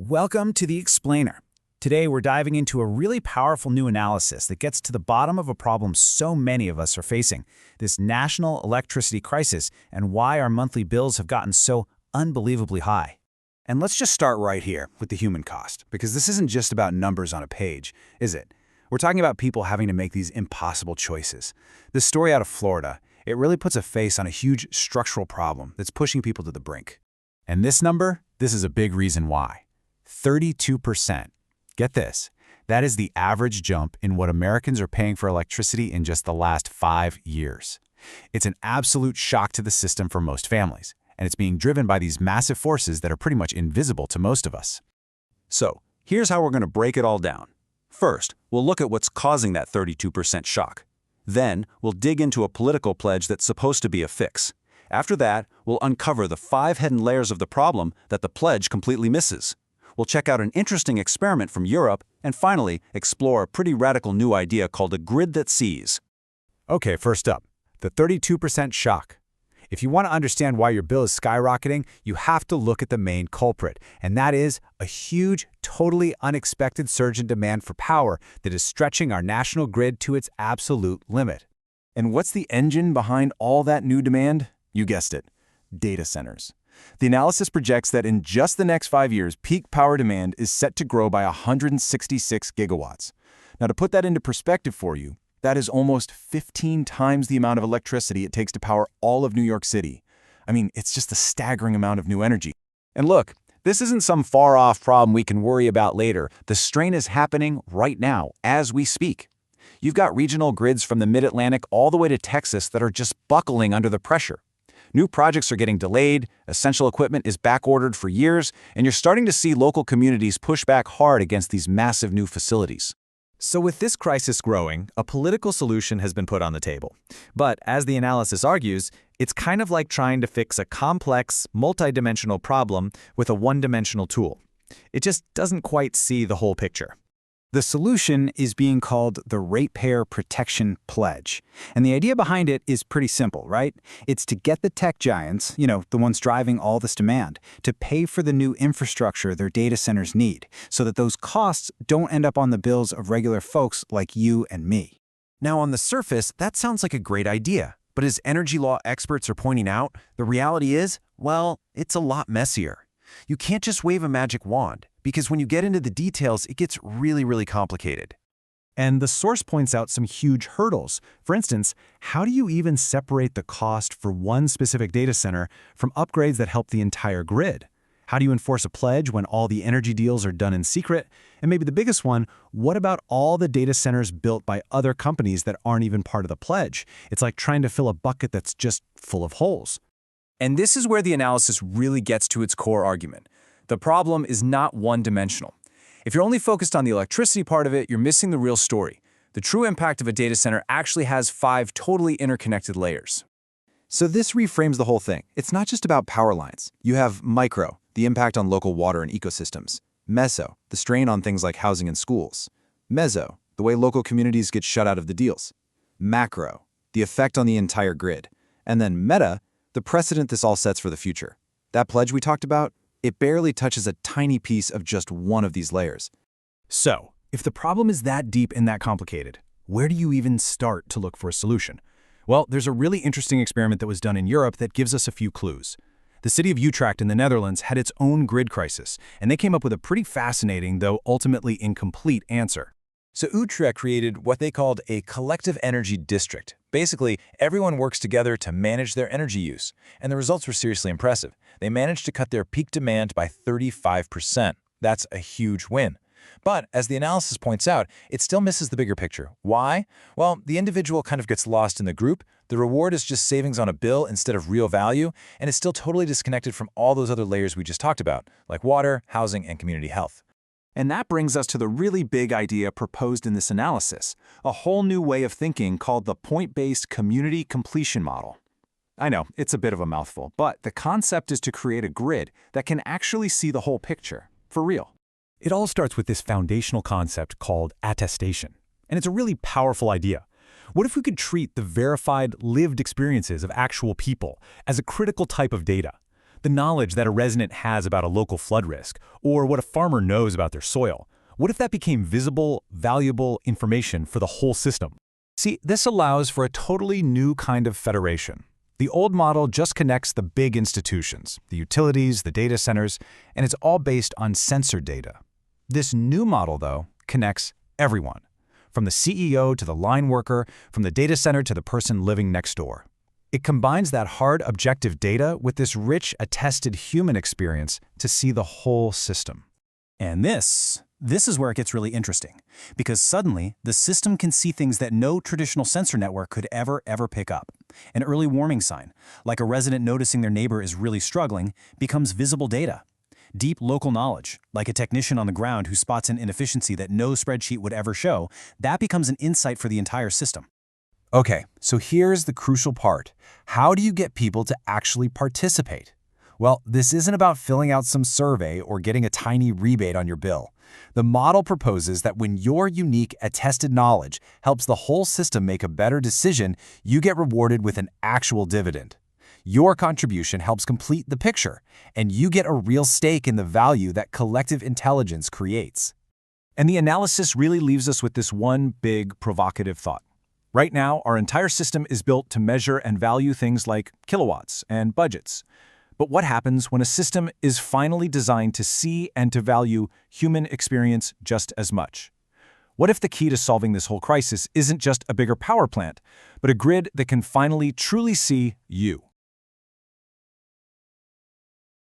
Welcome to The Explainer. Today we're diving into a really powerful new analysis that gets to the bottom of a problem so many of us are facing, this national electricity crisis and why our monthly bills have gotten so unbelievably high. And let's just start right here with the human cost, because this isn't just about numbers on a page, is it? We're talking about people having to make these impossible choices. This story out of Florida, it really puts a face on a huge structural problem that's pushing people to the brink. And this number, this is a big reason why. 32%. Get this, that is the average jump in what Americans are paying for electricity in just the last 5 years. It's an absolute shock to the system for most families, and it's being driven by these massive forces that are pretty much invisible to most of us. So, here's how we're going to break it all down. First, we'll look at what's causing that 32% shock. Then, we'll dig into a political pledge that's supposed to be a fix. After that, we'll uncover the 5 hidden layers of the problem that the pledge completely misses. We'll check out an interesting experiment from Europe, and finally, explore a pretty radical new idea called a grid that sees. Okay, first up, the 32% shock. If you want to understand why your bill is skyrocketing, you have to look at the main culprit, and that is a huge, totally unexpected surge in demand for power that is stretching our national grid to its absolute limit. And what's the engine behind all that new demand? You guessed it, data centers. The analysis projects that in just the next 5 years, peak power demand is set to grow by 166 gigawatts. Now, to put that into perspective for you, that is almost 15 times the amount of electricity it takes to power all of New York City. I mean, it's just a staggering amount of new energy. And look, this isn't some far-off problem we can worry about later. The strain is happening right now, as we speak. You've got regional grids from the Mid-Atlantic all the way to Texas that are just buckling under the pressure. New projects are getting delayed, essential equipment is back-ordered for years, and you're starting to see local communities push back hard against these massive new facilities. So with this crisis growing, a political solution has been put on the table. But as the analysis argues, it's kind of like trying to fix a complex, multidimensional problem with a one-dimensional tool. It just doesn't quite see the whole picture. The solution is being called the Ratepayer Protection Pledge. And the idea behind it is pretty simple, right? It's to get the tech giants, the ones driving all this demand, to pay for the new infrastructure their data centers need, so that those costs don't end up on the bills of regular folks like you and me. Now, on the surface, that sounds like a great idea. But as energy law experts are pointing out, the reality is, well, it's a lot messier. You can't just wave a magic wand, because when you get into the details, it gets really complicated. And the source points out some huge hurdles. For instance, how do you even separate the cost for one specific data center from upgrades that help the entire grid? How do you enforce a pledge when all the energy deals are done in secret? And maybe the biggest one, what about all the data centers built by other companies that aren't even part of the pledge? It's like trying to fill a bucket that's just full of holes. And this is where the analysis really gets to its core argument. The problem is not one-dimensional. If you're only focused on the electricity part of it, you're missing the real story. The true impact of a data center actually has 5 totally interconnected layers. So this reframes the whole thing. It's not just about power lines. You have micro, the impact on local water and ecosystems. Meso, the strain on things like housing and schools. Meso, the way local communities get shut out of the deals. Macro, the effect on the entire grid. And then meta, the precedent this all sets for the future. That pledge we talked about, it barely touches a tiny piece of just one of these layers. So, if the problem is that deep and that complicated, where do you even start to look for a solution? Well, there's a really interesting experiment that was done in Europe that gives us a few clues. The city of Utrecht in the Netherlands had its own grid crisis, and they came up with a pretty fascinating, though ultimately incomplete, answer. So Utrecht created what they called a collective energy district. Basically, everyone works together to manage their energy use, and the results were seriously impressive. They managed to cut their peak demand by 35%. That's a huge win. But as the analysis points out, it still misses the bigger picture. Why? Well, the individual kind of gets lost in the group. The reward is just savings on a bill instead of real value, and it's still totally disconnected from all those other layers we just talked about, like water, housing, and community health. And that brings us to the really big idea proposed in this analysis, a whole new way of thinking called the point-based community completion model. I know, it's a bit of a mouthful, but the concept is to create a grid that can actually see the whole picture, for real. It all starts with this foundational concept called attestation. And it's a really powerful idea. What if we could treat the verified, lived experiences of actual people as a critical type of data? The knowledge that a resident has about a local flood risk, or what a farmer knows about their soil. What if that became visible, valuable information for the whole system? See, this allows for a totally new kind of federation. The old model just connects the big institutions, the utilities, the data centers, and it's all based on sensor data. This new model, though, connects everyone, from the CEO to the line worker, from the data center to the person living next door. It combines that hard, objective data with this rich, attested human experience to see the whole system. And this is where it gets really interesting, because suddenly the system can see things that no traditional sensor network could ever pick up. An early warning sign, like a resident noticing their neighbor is really struggling, becomes visible data. Deep local knowledge, like a technician on the ground who spots an inefficiency that no spreadsheet would ever show, that becomes an insight for the entire system. Okay, so here's the crucial part. How do you get people to actually participate? Well, this isn't about filling out some survey or getting a tiny rebate on your bill. The model proposes that when your unique, attested knowledge helps the whole system make a better decision, you get rewarded with an actual dividend. Your contribution helps complete the picture, and you get a real stake in the value that collective intelligence creates. And the analysis really leaves us with this one big, provocative thought. Right now, our entire system is built to measure and value things like kilowatts and budgets. But what happens when a system is finally designed to see and to value human experience just as much? What if the key to solving this whole crisis isn't just a bigger power plant, but a grid that can finally truly see you?